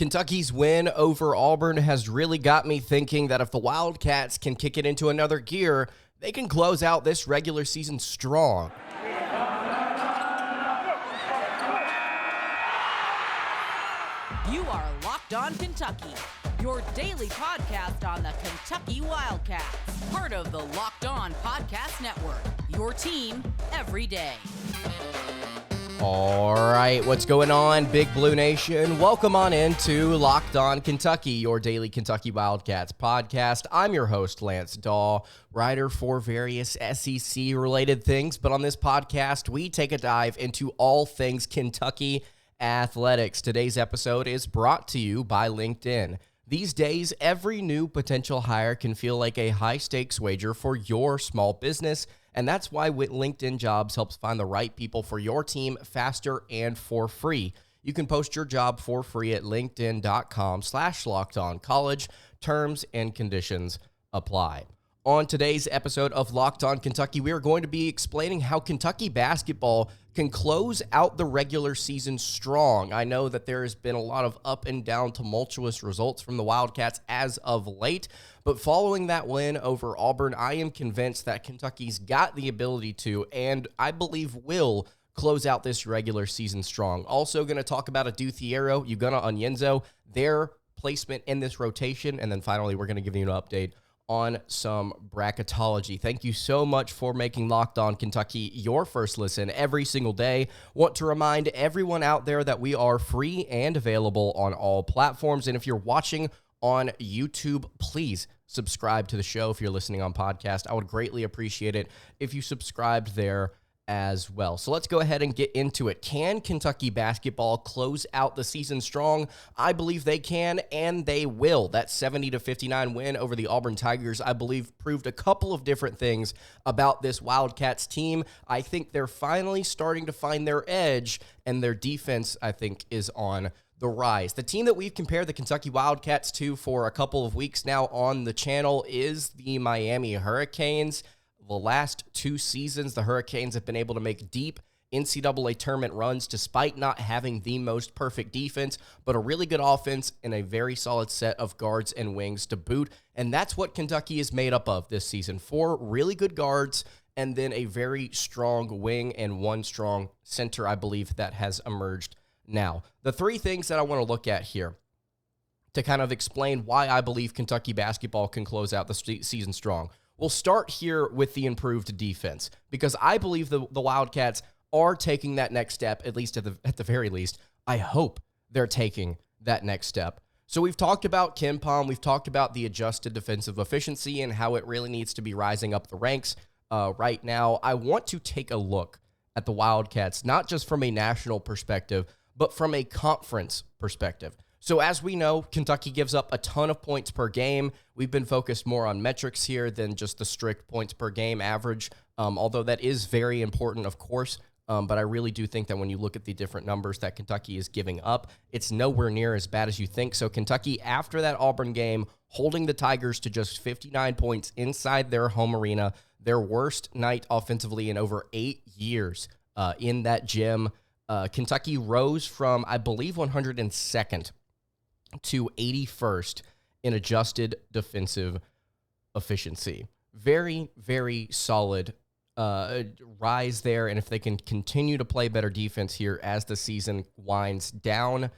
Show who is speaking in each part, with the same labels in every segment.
Speaker 1: Kentucky's win over Auburn has really got me thinking that if the Wildcats can kick it into another gear, they can close out this regular season strong.
Speaker 2: You are Locked On Kentucky, your daily podcast on the Kentucky Wildcats, part of the Locked On Podcast Network, your team every day.
Speaker 1: All right, what's going on, Big Blue Nation? Welcome on into Locked On Kentucky, your daily Kentucky Wildcats podcast. I'm your host, Lance Dawe, writer for various SEC-related things, but on this podcast, we take a dive into all things Kentucky athletics. Today's episode is brought to you by LinkedIn. These days, every new potential hire can feel like a high-stakes wager for your small business, and that's why LinkedIn Jobs helps find the right people for your team faster and for free. You can post your job for free at linkedin.com/lockedoncollege. Terms and conditions apply. On today's episode of Locked On Kentucky, we are going to be explaining how Kentucky basketball can close out the regular season strong. I know that there has been a lot of up and down tumultuous results from the Wildcats as of late, but following that win over Auburn, I am convinced that Kentucky's got the ability to, and I believe will, close out this regular season strong. Also going to talk about Adou Thiero, Ugonna Onyenso, their placement in this rotation, and then finally we're going to give you an update on some bracketology. Thank you so much for making Locked On Kentucky your first listen every single day. Want to remind everyone out there that we are free and available on all platforms. And if you're watching on YouTube, please subscribe to the show. If you're listening on podcast, I would greatly appreciate it if you subscribed there as well. So let's go ahead and get into it. Can Kentucky basketball close out the season strong? I believe they can, and they will. That 70-59 win over the Auburn Tigers, I believe, proved a couple of different things about this Wildcats team. I think they're finally starting to find their edge, and their defense, I think, is on the rise. The team that we've compared the Kentucky Wildcats to for a couple of weeks now on the channel is the Miami Hurricanes. The last two seasons, the Hurricanes have been able to make deep NCAA tournament runs despite not having the most perfect defense, but a really good offense and a very solid set of guards and wings to boot. And that's what Kentucky is made up of this season. 4 really good guards and then a very strong wing and one strong center, I believe, that has emerged now. The 3 things that I want to look at here to kind of explain why I believe Kentucky basketball can close out the season strong. We'll start here with the improved defense because I believe the Wildcats are taking that next step, at least at the very least. I hope they're taking that next step. So we've talked about KenPom. We've talked about the adjusted defensive efficiency and how it really needs to be rising up the ranks right now. I want to take a look at the Wildcats, not just from a national perspective, but from a conference perspective. So as we know, Kentucky gives up a ton of points per game. We've been focused more on metrics here than just the strict points per game average, although that is very important, of course. But I really do think that when you look at the different numbers that Kentucky is giving up, it's nowhere near as bad as you think. So Kentucky, after that Auburn game, holding the Tigers to just 59 points inside their home arena, their worst night offensively in over 8 years in that gym. Kentucky rose from, I believe, 102nd to 81st in adjusted defensive efficiency. Very, very solid rise there, and if they can continue to play better defense here as the season winds down,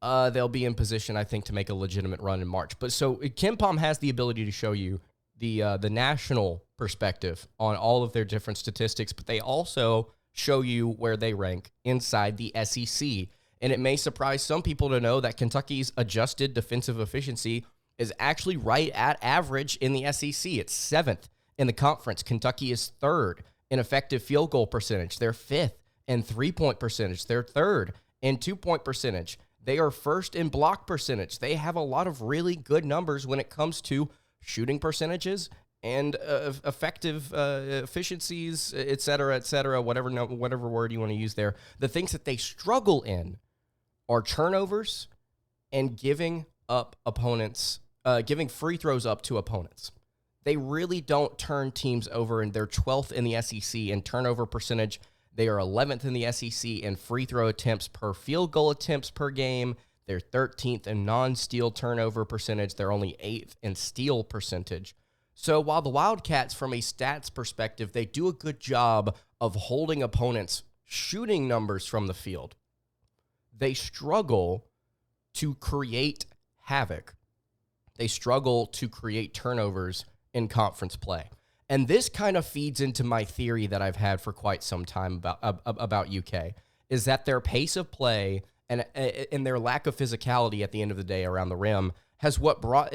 Speaker 1: they'll be in position, I think, to make a legitimate run in March. But so KenPom has the ability to show you the national perspective on all of their different statistics, but they also show you where they rank inside the SEC. And it may surprise some people to know that Kentucky's adjusted defensive efficiency is actually right at average in the SEC. It's 7th in the conference. Kentucky is 3rd in effective field goal percentage. They're 5th in 3-point percentage. They're 3rd in 2-point percentage. They are 1st in block percentage. They have a lot of really good numbers when it comes to shooting percentages and effective efficiencies, et cetera, whatever word you want to use there. The things that they struggle in are turnovers and giving free throws up to opponents. They really don't turn teams over, and they're 12th in the SEC in turnover percentage. They are 11th in the SEC in free throw attempts per field goal attempts per game. They're 13th in non-steal turnover percentage. They're only 8th in steal percentage. So while the Wildcats, from a stats perspective, they do a good job of holding opponents' shooting numbers from the field, they struggle to create havoc. They struggle to create turnovers in conference play. And this kind of feeds into my theory that I've had for quite some time about UK, is that their pace of play and their lack of physicality at the end of the day around the rim has brought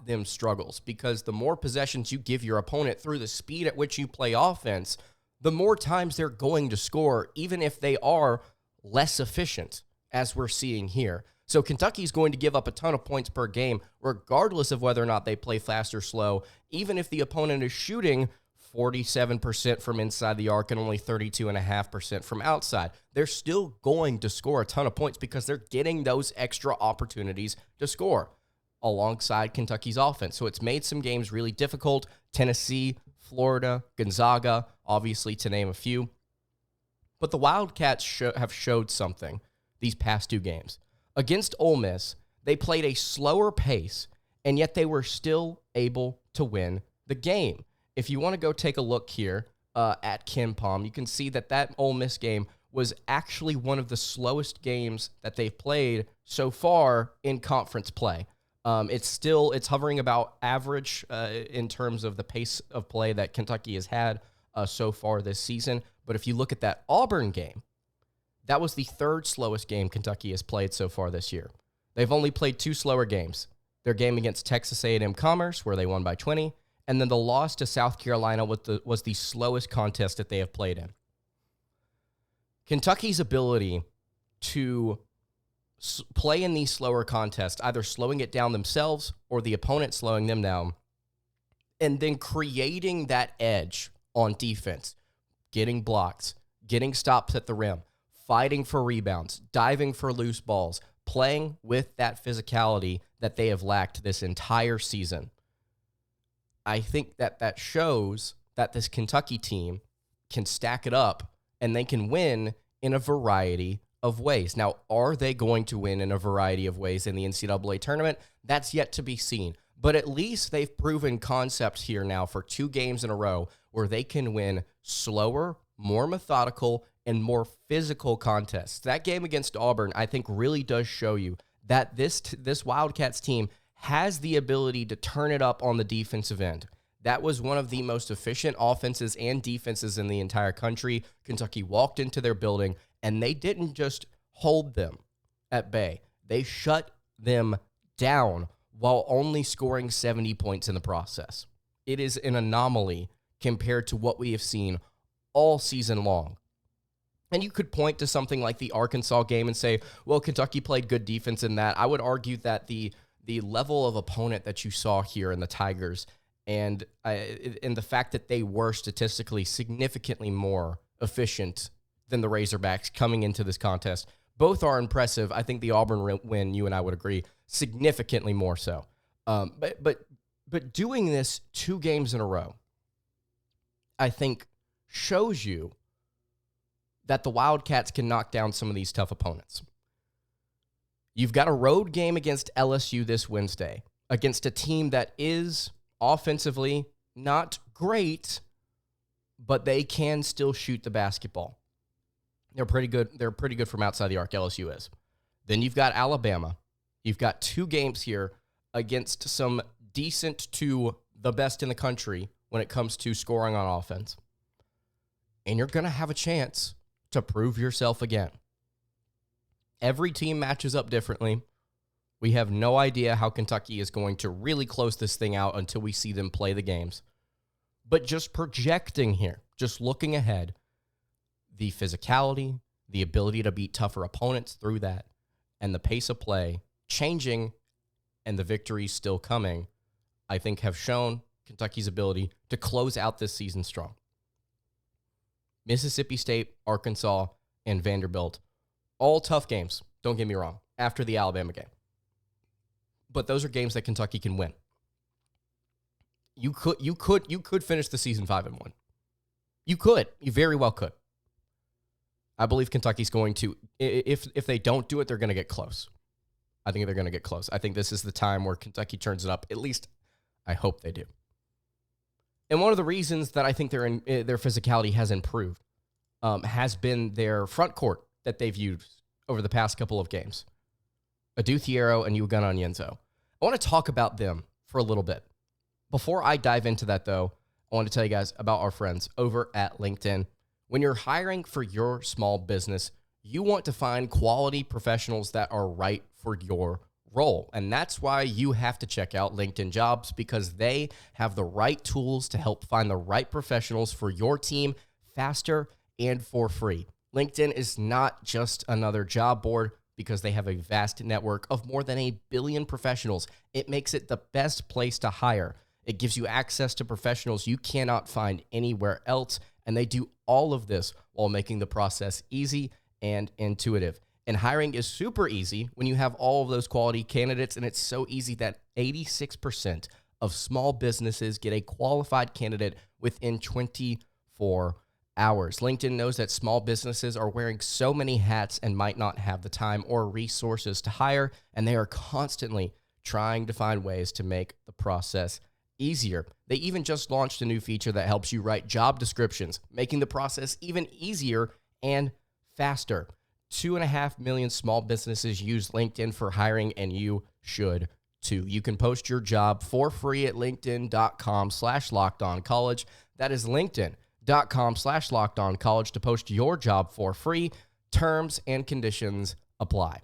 Speaker 1: them struggles, because the more possessions you give your opponent through the speed at which you play offense, the more times they're going to score, even if they are less efficient, as we're seeing here. So Kentucky's going to give up a ton of points per game, regardless of whether or not they play fast or slow, even if the opponent is shooting 47% from inside the arc and only 32.5% from outside. They're still going to score a ton of points because they're getting those extra opportunities to score alongside Kentucky's offense. So it's made some games really difficult. Tennessee, Florida, Gonzaga, obviously, to name a few. But the Wildcats have showed something these past two games. Against Ole Miss, they played a slower pace, and yet they were still able to win the game. If you want to go take a look here at KenPom, you can see that Ole Miss game was actually one of the slowest games that they've played so far in conference play. It's hovering about average in terms of the pace of play that Kentucky has had so far this season. But if you look at that Auburn game, that was the third slowest game Kentucky has played so far this year. They've only played two slower games. Their game against Texas A&M Commerce, where they won by 20, and then the loss to South Carolina was the slowest contest that they have played in. Kentucky's ability to play in these slower contests, either slowing it down themselves or the opponent slowing them down, and then creating that edge on defense, getting blocks, getting stops at the rim, fighting for rebounds, diving for loose balls, playing with that physicality that they have lacked this entire season. I think that shows that this Kentucky team can stack it up and they can win in a variety of ways. Now, are they going to win in a variety of ways in the NCAA tournament? That's yet to be seen. But at least they've proven concepts here now for 2 games in a row where they can win slower, more methodical, and more physical contests. That game against Auburn, I think, really does show you that this Wildcats team has the ability to turn it up on the defensive end. That was one of the most efficient offenses and defenses in the entire country. Kentucky walked into their building, and they didn't just hold them at bay. They shut them down while only scoring 70 points in the process. It is an anomaly compared to what we have seen all season long. And you could point to something like the Arkansas game and say, well, Kentucky played good defense in that. I would argue that the level of opponent that you saw here in the Tigers and the fact that they were statistically significantly more efficient than the Razorbacks coming into this contest, both are impressive. I think the Auburn win, you and I would agree, significantly more so. But doing this 2 games in a row, I think, shows you that the Wildcats can knock down some of these tough opponents. You've got a road game against LSU this Wednesday, against a team that is offensively not great, but they can still shoot the basketball. They're pretty good. They're pretty good from outside the arc, LSU is. Then you've got Alabama. You've got 2 games here against some decent to the best in the country when it comes to scoring on offense. And you're going to have a chance to prove yourself again. Every team matches up differently. We have no idea how Kentucky is going to really close this thing out until we see them play the games. But just projecting here, just looking ahead, the physicality, the ability to beat tougher opponents through that, and the pace of play changing and the victories still coming, I think have shown Kentucky's ability to close out this season strong. Mississippi State, Arkansas, and Vanderbilt, all tough games, don't get me wrong, after the Alabama game. But those are games that Kentucky can win. You could finish the season 5-1. You very well could. I believe Kentucky's going to, if they don't do it, they're going to get close. I think they're going to get close. I think this is the time where Kentucky turns it up. At least I hope they do. And one of the reasons that I think their physicality has improved has been their front court that they've used over the past couple of games. Adou Thiero and Ugonna Onyenso. I want to talk about them for a little bit. Before I dive into that, though, I want to tell you guys about our friends over at LinkedIn. When you're hiring for your small business, you want to find quality professionals that are right for your role. And that's why you have to check out LinkedIn Jobs, because they have the right tools to help find the right professionals for your team faster and for free. LinkedIn is not just another job board because they have a vast network of more than 1 billion professionals. It makes it the best place to hire. It gives you access to professionals you cannot find anywhere else, and they do all of this while making the process easy and intuitive. And hiring is super easy when you have all of those quality candidates, and it's so easy that 86% of small businesses get a qualified candidate within 24 hours. LinkedIn knows that small businesses are wearing so many hats and might not have the time or resources to hire, and they are constantly trying to find ways to make the process easier. They even just launched a new feature that helps you write job descriptions, making the process even easier and faster. 2.5 million small businesses use LinkedIn for hiring, and you should too. You can post your job for free at linkedin.com/lockedoncollege. That is linkedin.com/lockedoncollege to post your job for free. Terms and conditions apply.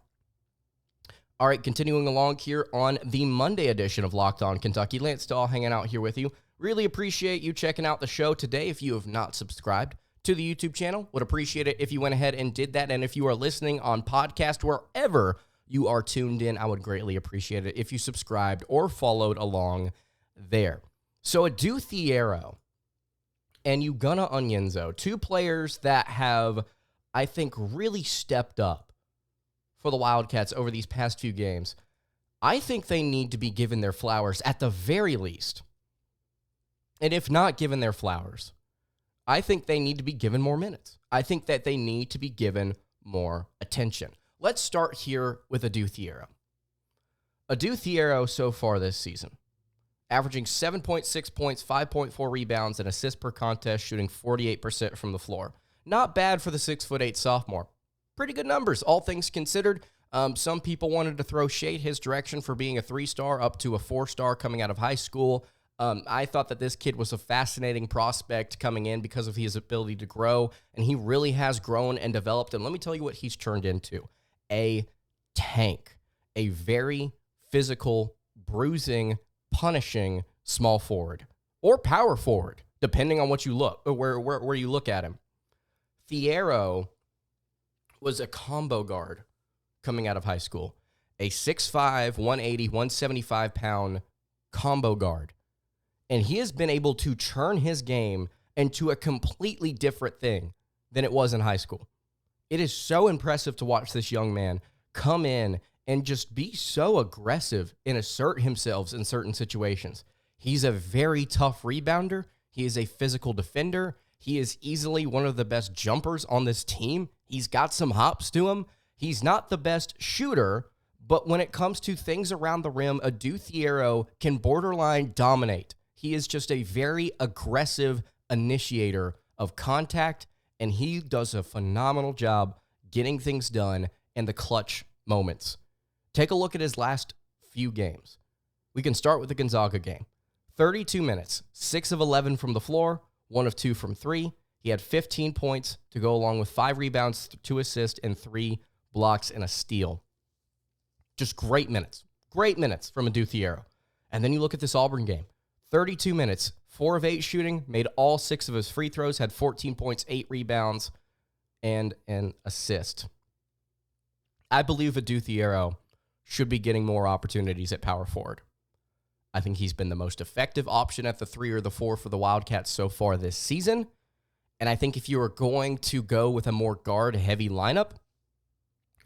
Speaker 1: All right, continuing along here on the Monday edition of Locked On Kentucky. Lance Dawe hanging out here with you. Really appreciate you checking out the show today. If you have not subscribed to the YouTube channel, would appreciate it if you went ahead and did that. And if you are listening on podcast, wherever you are tuned in, I would greatly appreciate it if you subscribed or followed along there. So Adou Thiero and Ugonna Onyenso, two players that have, I think, really stepped up for the Wildcats over these past few games. I think they need to be given their flowers at the very least. And if not given their flowers, I think they need to be given more minutes. I think that they need to be given more attention. Let's start here with Adou Thiero. Adou Thiero so far this season, averaging 7.6 points, 5.4 rebounds, and assists per contest, shooting 48% from the floor. Not bad for the 6'8" sophomore. Pretty good numbers, all things considered. Some people wanted to throw shade his direction for being a 3-star up to a 4-star coming out of high school. I thought that this kid was a fascinating prospect coming in because of his ability to grow, and he really has grown and developed. And let me tell you what he's turned into. A tank. A very physical, bruising, punishing small forward or power forward, depending on what you look, or where you look at him. Thiero was a combo guard coming out of high school. A 6'5", 180, 175-pound combo guard. And he has been able to turn his game into a completely different thing than it was in high school. It is so impressive to watch this young man come in and just be so aggressive and assert himself in certain situations. He's a very tough rebounder. He is a physical defender. He is easily one of the best jumpers on this team. He's got some hops to him. He's not the best shooter, but when it comes to things around the rim, Adou Thiero can borderline dominate. He is just a very aggressive initiator of contact, and he does a phenomenal job getting things done in the clutch moments. Take a look at his last few games. We can start with the Gonzaga game. 32 minutes, 6 of 11 from the floor, 1 of 2 from 3. He had 15 points to go along with 5 rebounds, 2 assists, and 3 blocks and a steal. Just great minutes from Adou Thiero. And then you look at this Auburn game. 32 minutes, 4 of 8 shooting, made all 6 of his free throws, had 14 points, 8 rebounds, and an assist. I believe Adou Thiero should be getting more opportunities at power forward. I think he's been the most effective option at the 3 or the 4 for the Wildcats so far this season. And I think if you are going to go with a more guard-heavy lineup,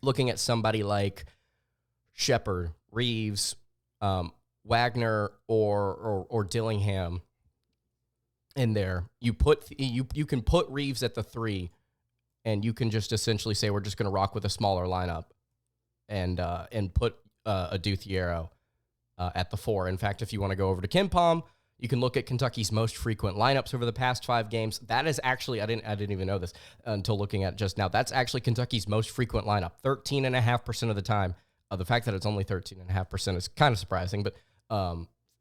Speaker 1: looking at somebody like Sheppard, Reeves, Wagner, or Dillingham in there, you can put Reeves at the 3 and you can just essentially say we're just going to rock with a smaller lineup and put Adou Thiero at the 4. In fact, if you want to go over to KenPom, you can look at Kentucky's most frequent lineups over the past 5 games. That is actually, I didn't even know this until looking at it just now. That's actually Kentucky's most frequent lineup, 13.5% of the time. The fact that it's only 13.5% is kind of surprising, but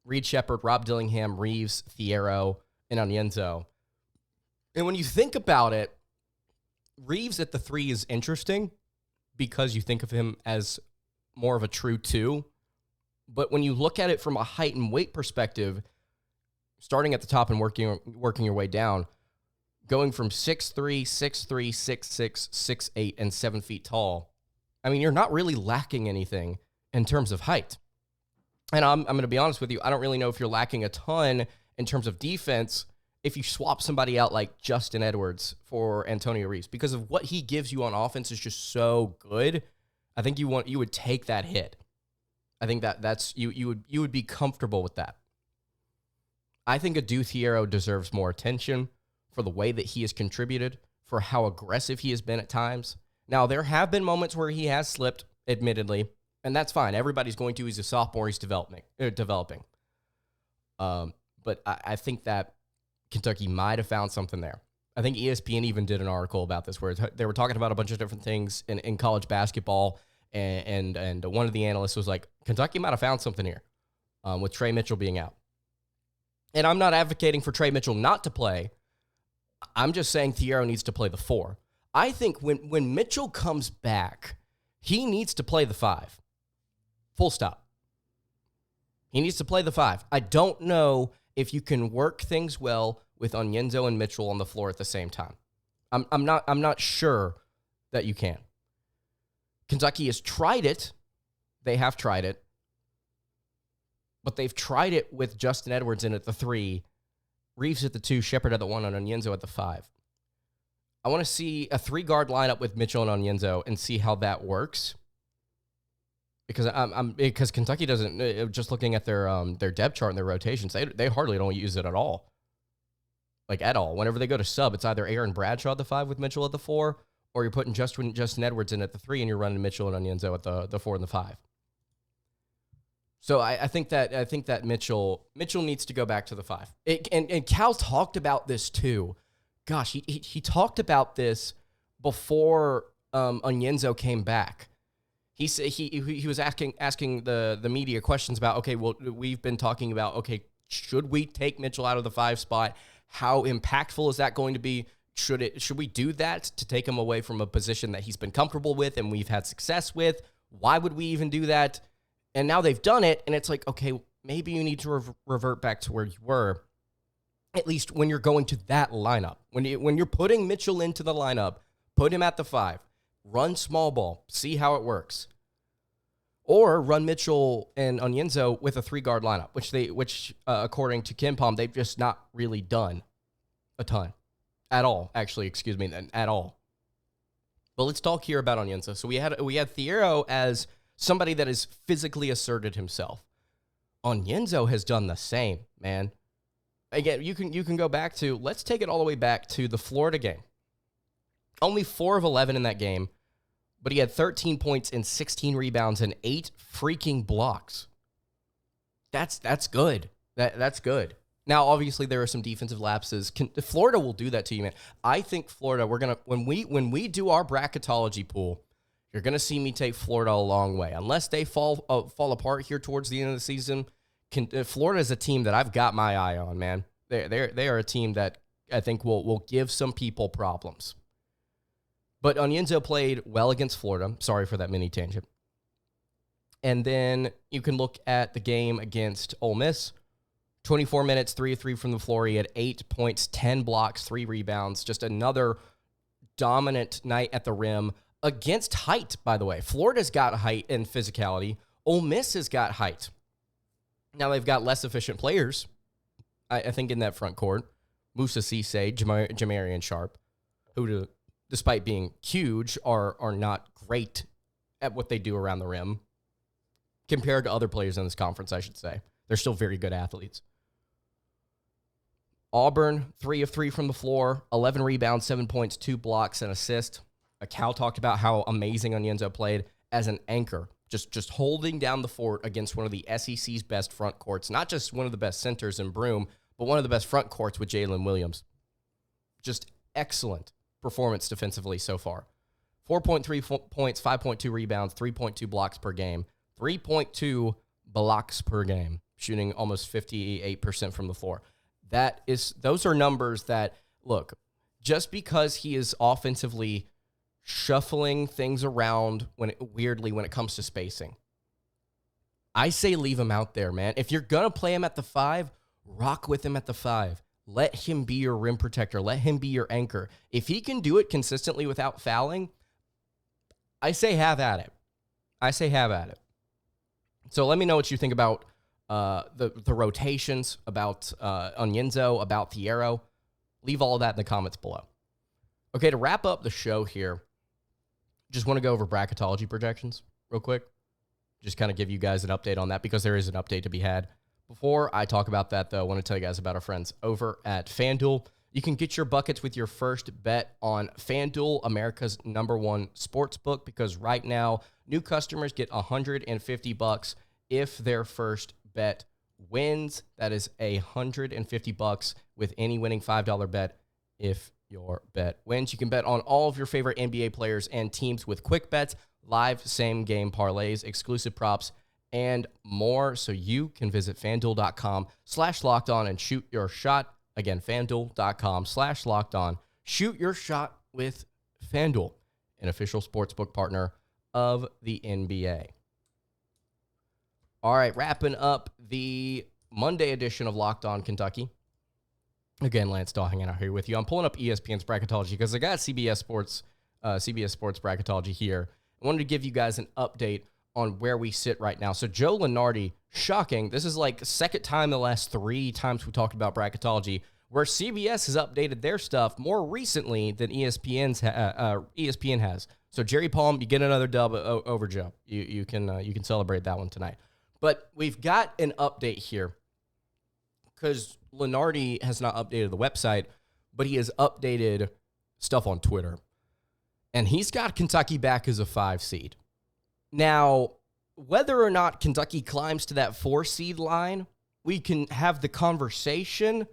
Speaker 1: Reed Sheppard, Rob Dillingham, Reeves, Thiero, and Onyenso. And when you think about it, Reeves at the 3 is interesting because you think of him as more of a true 2. But when you look at it from a height and weight perspective, starting at the top and working your way down, going from 6'3", 6'3", 6'6", 6'8", and 7 feet tall, I mean, you're not really lacking anything in terms of height. And I'm going to be honest with you, I don't really know if you're lacking a ton in terms of defense if you swap somebody out like Justin Edwards for Antonio Reeves, because of what he gives you on offense is just so good. I think you would take that hit. I think that's you would be comfortable with that. I think Adou Thiero deserves more attention for the way that he has contributed, for how aggressive he has been at times. Now, there have been moments where he has slipped, admittedly, and that's fine. Everybody's going to. He's a sophomore. He's developing. But I think that Kentucky might have found something there. I think ESPN even did an article about this where they were talking about a bunch of different things in college basketball, and one of the analysts was like, Kentucky might have found something here with Tre Mitchell being out. And I'm not advocating for Tre Mitchell not to play. I'm just saying Thiero needs to play the 4. I think when Mitchell comes back, he needs to play the 5. Full stop. He needs to play the 5. I don't know if you can work things well with Onyenso and Mitchell on the floor at the same time. I'm not sure that you can. Kentucky has tried it. They have tried it. But they've tried it with Justin Edwards in at the 3, Reeves at the 2, Sheppard at the 1, and Onyenso at the 5. I want to see a 3-guard lineup with Mitchell and Onyenso and see how that works. Because Kentucky doesn't, just looking at their depth chart and their rotations, they hardly don't use it at all. Like at all. Whenever they go to sub, it's either Aaron Bradshaw at the 5 with Mitchell at the 4, or you're putting Justin Edwards in at the 3 and you're running Mitchell and Onyenso at the 4 and the 5. So I think that Mitchell needs to go back to the 5. And Cal talked about this too. Gosh, he talked about this before Onyenso came back. He said he was asking the media questions about, okay, well, we've been talking about, okay, should we take Mitchell out of the 5 spot? How impactful is that going to be? Should we do that to take him away from a position that he's been comfortable with and we've had success with? Why would we even do that? And now they've done it, and it's like, okay, maybe you need to revert back to where you were, at least when you're going to that lineup. When you're putting Mitchell into the lineup, put him at the 5, run small ball, see how it works. Or run Mitchell and Onyenso with a 3-guard lineup, which according to KenPom, they've just not really done a ton. At all, actually, at all. But let's talk here about Onyenso. So we had Thiero as somebody that has physically asserted himself. Onyenso has done the same, man. Again, you can go back to, let's take it all the way back to the Florida game. Only 4 of 11 in that game, but he had 13 points and 16 rebounds and 8 freaking blocks. That's good. That's good. Now, obviously, there are some defensive lapses. Florida will do that to you, man. I think Florida, when we do our bracketology pool, you're going to see me take Florida a long way. Unless they fall apart here towards the end of the season, Florida is a team that I've got my eye on, man. They are a team that I think will give some people problems. But Onyenso played well against Florida. Sorry for that mini tangent. And then you can look at the game against Ole Miss. 24 minutes, 3 of 3 from the floor. He had 8 points, 10 blocks, 3 rebounds. Just another dominant night at the rim. Against height, by the way. Florida's got height and physicality. Ole Miss has got height. Now they've got less efficient players, I think, in that front court. Moussa Cisse, Jamarian Sharp, who, despite being huge, are not great at what they do around the rim. Compared to other players in this conference, I should say. They're still very good athletes. Auburn, 3 of 3 from the floor, 11 rebounds, 7 points, 2 blocks, and assist. Cal talked about how amazing Onyenso played as an anchor, just holding down the fort against one of the SEC's best front courts, not just one of the best centers in Broome, but one of the best front courts with Jalen Williams. Just excellent performance defensively so far. 4.3 points, 5.2 rebounds, 3.2 blocks per game, 3.2 blocks per game, shooting almost 58% from the floor. Those are numbers that, look, just because he is offensively shuffling things around weirdly when it comes to spacing, I say leave him out there, man. If you're going to play him at the 5, rock with him at the 5. Let him be your rim protector. Let him be your anchor. If he can do it consistently without fouling, I say have at it. So let me know what you think about the rotations, about Onyenso, about Thiero. Leave all of that in the comments below. Okay, to wrap up the show here, just want to go over bracketology projections real quick. Just kind of give you guys an update on that because there is an update to be had. Before I talk about that, though, I want to tell you guys about our friends over at FanDuel. You can get your buckets with your first bet on FanDuel, America's #1 sports book, because right now, new customers get $150 if their first bet wins. That is $150 with any winning $5 bet if your bet wins. You can bet on all of your favorite NBA players and teams with quick bets, live same-game parlays, exclusive props, and more. So you can visit FanDuel.com/lockedon and shoot your shot. Again, FanDuel.com/lockedon. Shoot your shot with FanDuel, an official sportsbook partner of the NBA. All right, wrapping up the Monday edition of Locked On Kentucky. Again, Lance Dawe hanging out here with you. I'm pulling up ESPN's Bracketology because I got CBS Sports Bracketology here. I wanted to give you guys an update on where we sit right now. So Joe Lunardi, shocking. This is like second time the last 3 times we talked about Bracketology, where CBS has updated their stuff more recently than ESPN has. So Jerry Palm, you get another dub over Joe. You can celebrate that one tonight. But we've got an update here because Lunardi has not updated the website, but he has updated stuff on Twitter. And he's got Kentucky back as a 5 seed. Now, whether or not Kentucky climbs to that 4 seed line, we can have the conversation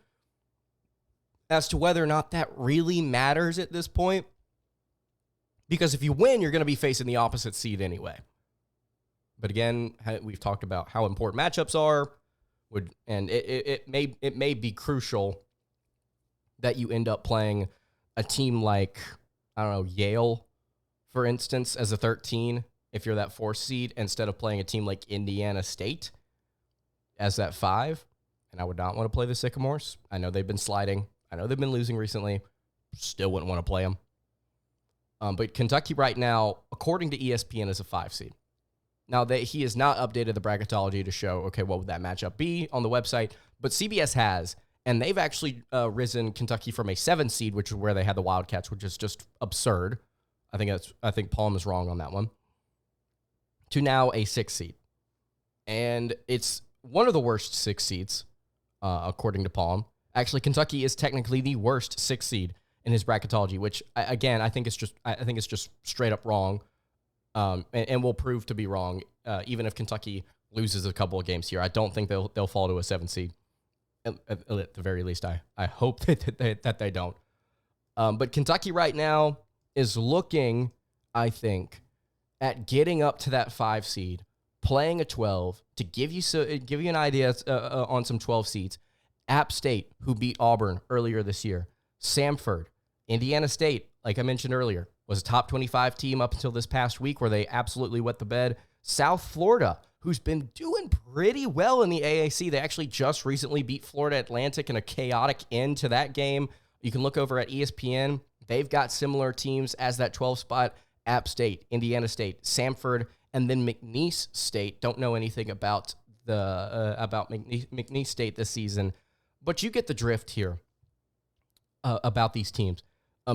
Speaker 1: as to whether or not that really matters at this point. Because if you win, you're going to be facing the opposite seed anyway. But again, we've talked about how important matchups are, and it may be crucial that you end up playing a team like, I don't know, Yale, for instance, as a 13, if you're that 4 seed, instead of playing a team like Indiana State as that 5. And I would not want to play the Sycamores. I know they've been sliding. I know they've been losing recently. Still wouldn't want to play them. But Kentucky right now, according to ESPN, is a 5 seed. Now, he has not updated the bracketology to show, okay, what would that matchup be on the website? But CBS has, and they've actually risen Kentucky from a 7 seed, which is where they had the Wildcats, which is just absurd. I think Palm is wrong on that one, to now a 6 seed. And it's one of the worst 6 seeds, according to Palm. Actually, Kentucky is technically the worst 6 seed in his bracketology, which, again, I think it's just straight up wrong. And will prove to be wrong, even if Kentucky loses a couple of games here. I don't think they'll fall to a 7 seed. At the very least, I hope that they don't. But Kentucky right now is looking, I think, at getting up to that 5 seed, playing a 12 to give you an idea on some 12 seeds. App State, who beat Auburn earlier this year. Samford, Indiana State, like I mentioned earlier, was a top 25 team up until this past week where they absolutely wet the bed. South Florida, who's been doing pretty well in the AAC. They actually just recently beat Florida Atlantic in a chaotic end to that game. You can look over at ESPN. They've got similar teams as that 12 spot. App State, Indiana State, Samford, and then McNeese State. Don't know anything about McNeese State this season, but you get the drift here about these teams.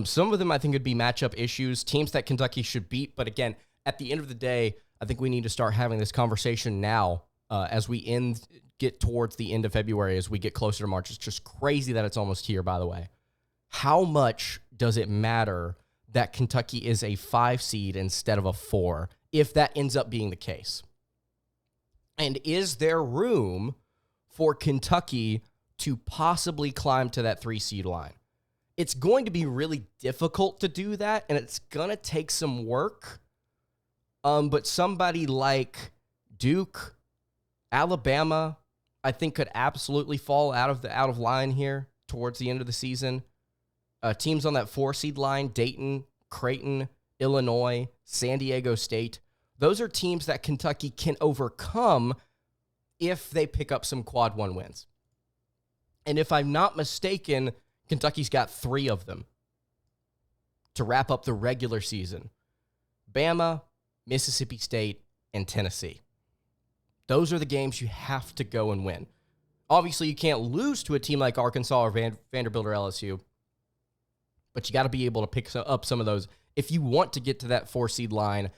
Speaker 1: Some of them I think would be matchup issues, teams that Kentucky should beat. But again, at the end of the day, I think we need to start having this conversation now as we get towards the end of February, as we get closer to March. It's just crazy that it's almost here, by the way. How much does it matter that Kentucky is a 5 seed instead of a 4, if that ends up being the case? And is there room for Kentucky to possibly climb to that 3 seed line? It's going to be really difficult to do that, and it's going to take some work. But somebody like Duke, Alabama, I think could absolutely fall out of line here towards the end of the season. Teams on that 4 seed line, Dayton, Creighton, Illinois, San Diego State, those are teams that Kentucky can overcome if they pick up some quad 1 wins. And if I'm not mistaken, Kentucky's got 3 of them to wrap up the regular season. Bama, Mississippi State, and Tennessee. Those are the games you have to go and win. Obviously, you can't lose to a team like Arkansas or Vanderbilt or LSU, but you got to be able to pick up some of those if you want to get to that 4 seed line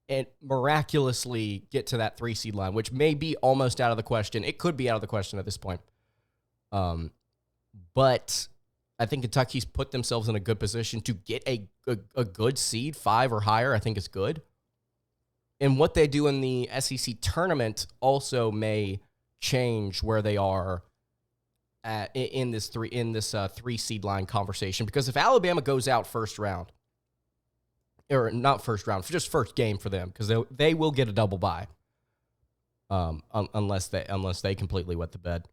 Speaker 1: and miraculously get to that 3 seed line, which may be almost out of the question. It could be out of the question at this point. But I think Kentucky's put themselves in a good position to get a good seed, 5 or higher, I think is good. And what they do in the SEC tournament also may change where they are in this 3 seed line conversation. Because if Alabama goes out first round, or not first round, just first game for them, because they will get a double bye, unless they completely wet the bed.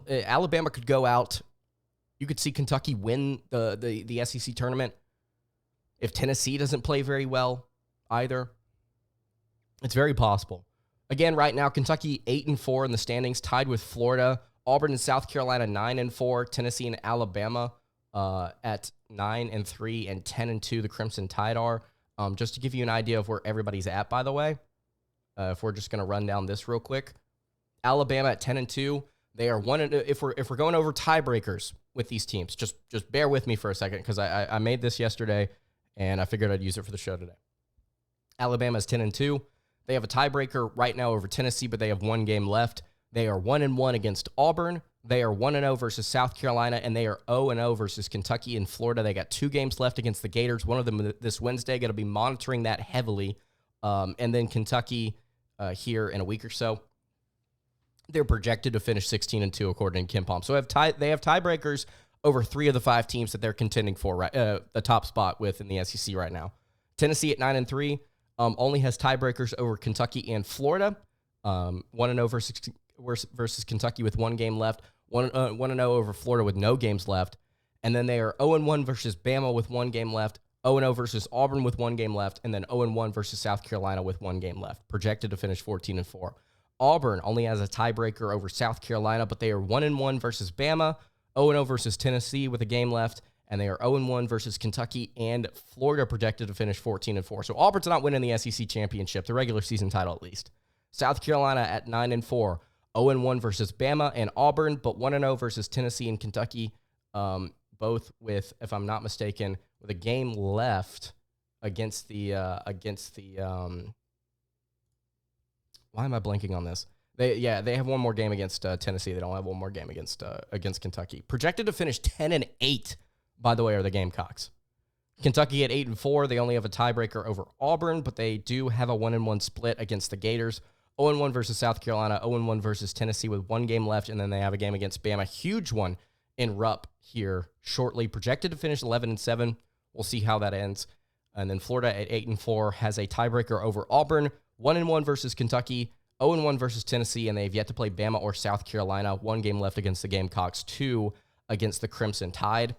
Speaker 1: Alabama could go out. You could see Kentucky win the SEC tournament if Tennessee doesn't play very well either. It's very possible. Again, right now, Kentucky 8-4 in the standings, tied with Florida, Auburn and South Carolina 9-4, Tennessee and Alabama at 9-3 and 10-2. The Crimson Tide are. Just to give you an idea of where everybody's at, by the way, if we're just going to run down this real quick, Alabama at 10-2. They are if we're going over tiebreakers with these teams, just bear with me for a second because I made this yesterday and I figured I'd use it for the show today. Alabama's 10-2. They have a tiebreaker right now over Tennessee, but they have 1 game left. They are 1-1 against Auburn. They are 1-0 versus South Carolina, and they are 0-0 versus Kentucky and Florida. They got 2 games left against the Gators. One of them this Wednesday. Going to be monitoring that heavily. And then Kentucky here in a week or so. They're projected to finish 16-2 according to KenPom. So they have tiebreakers over 3 of the 5 teams that they're contending for the top spot with in the SEC right now. Tennessee at 9-3 only has tiebreakers over Kentucky and Florida. 1-0 versus Kentucky with 1 game left. 1-0 over Florida with no games left. And then they are 0-1 versus Bama with 1 game left. 0-0 versus Auburn with 1 game left. And then 0-1 versus South Carolina with 1 game left. Projected to finish 14-4. Auburn only has a tiebreaker over South Carolina, but they are 1-1 versus Bama, 0-0 versus Tennessee with a game left, and they are 0-1 versus Kentucky and Florida, projected to finish 14-4. So Auburn's not winning the SEC championship, the regular season title at least. South Carolina at 9-4, 0-1 versus Bama and Auburn, but 1-0 versus Tennessee and Kentucky, both with, if I'm not mistaken, with a game left against the why am I blanking on this? They have 1 more game against Tennessee. They don't have 1 more game against Kentucky. Projected to finish 10-8, by the way, are the Gamecocks. Kentucky at 8-4. They only have a tiebreaker over Auburn, but they do have a 1-1 split against the Gators. 0-1 versus South Carolina, 0-1 versus Tennessee with 1 game left, and then they have a game against Bama. Huge one in Rupp here shortly. Projected to finish 11-7. We'll see how that ends. And then Florida at 8-4 has a tiebreaker over Auburn. 1-1 versus Kentucky, 0-1 versus Tennessee, and they've yet to play Bama or South Carolina. 1 game left against the Gamecocks, 2 against the Crimson Tide.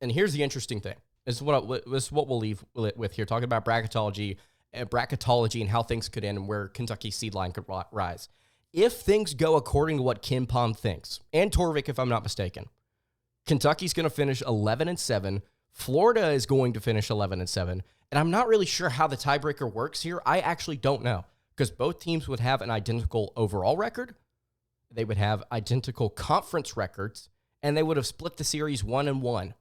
Speaker 1: And here's the interesting thing. This is what we'll leave with here, talking about bracketology and how things could end and where Kentucky's seed line could rise. If things go according to what KenPom thinks, and Torvik, if I'm not mistaken, Kentucky's going to finish 11-7. Florida is going to finish 11-7. And I'm not really sure how the tiebreaker works here. I actually don't know, because both teams would have an identical overall record. They would have identical conference records, and they would have split the series 1-1.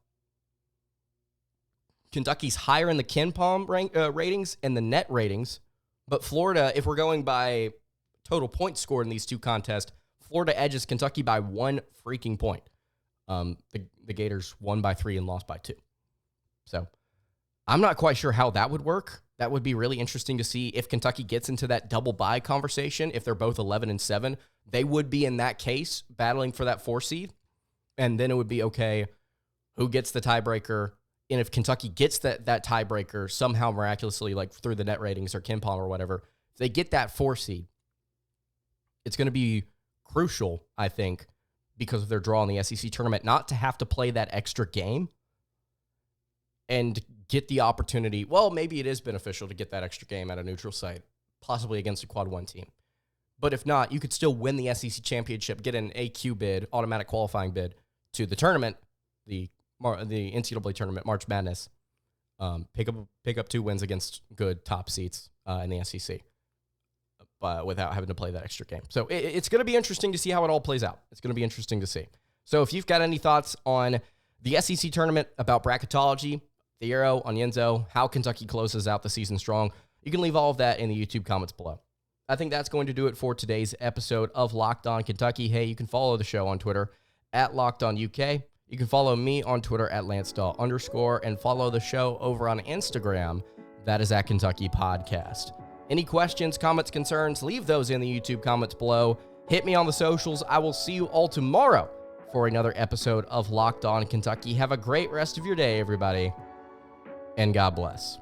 Speaker 1: Kentucky's higher in the KenPom ratings and the net ratings, but Florida, if we're going by total points scored in these 2 contests, Florida edges Kentucky by 1 freaking point. The Gators won by 3 and lost by 2. So I'm not quite sure how that would work. That would be really interesting to see if Kentucky gets into that double bye conversation. If they're both 11-7, they would be in that case battling for that 4 seed. And then it would be, okay, who gets the tiebreaker? And if Kentucky gets that tiebreaker somehow miraculously, like through the net ratings or Ken Palm or whatever, if they get that 4 seed, it's going to be crucial, I think, because of their draw in the SEC tournament, not to have to play that extra game and get the opportunity. Well, maybe it is beneficial to get that extra game at a neutral site, possibly against a quad 1 team. But if not, you could still win the SEC championship, get an AQ bid, automatic qualifying bid to the tournament, the NCAA tournament, March Madness. Pick up 2 wins against good top seats in the SEC, but without having to play that extra game. So it's going to be interesting to see how it all plays out. It's going to be interesting to see. So if you've got any thoughts on the SEC tournament, about bracketology, Thiero, Onyenso, how Kentucky closes out the season strong, you can leave all of that in the YouTube comments below. I think that's going to do it for today's episode of Locked On Kentucky. Hey, you can follow the show on Twitter at LockedOnUK. You can follow me on Twitter at @LanceDawe_, and follow the show over on Instagram. That is at Kentucky Podcast. Any questions, comments, concerns, leave those in the YouTube comments below. Hit me on the socials. I will see you all tomorrow for another episode of Locked On Kentucky. Have a great rest of your day, everybody, and God bless.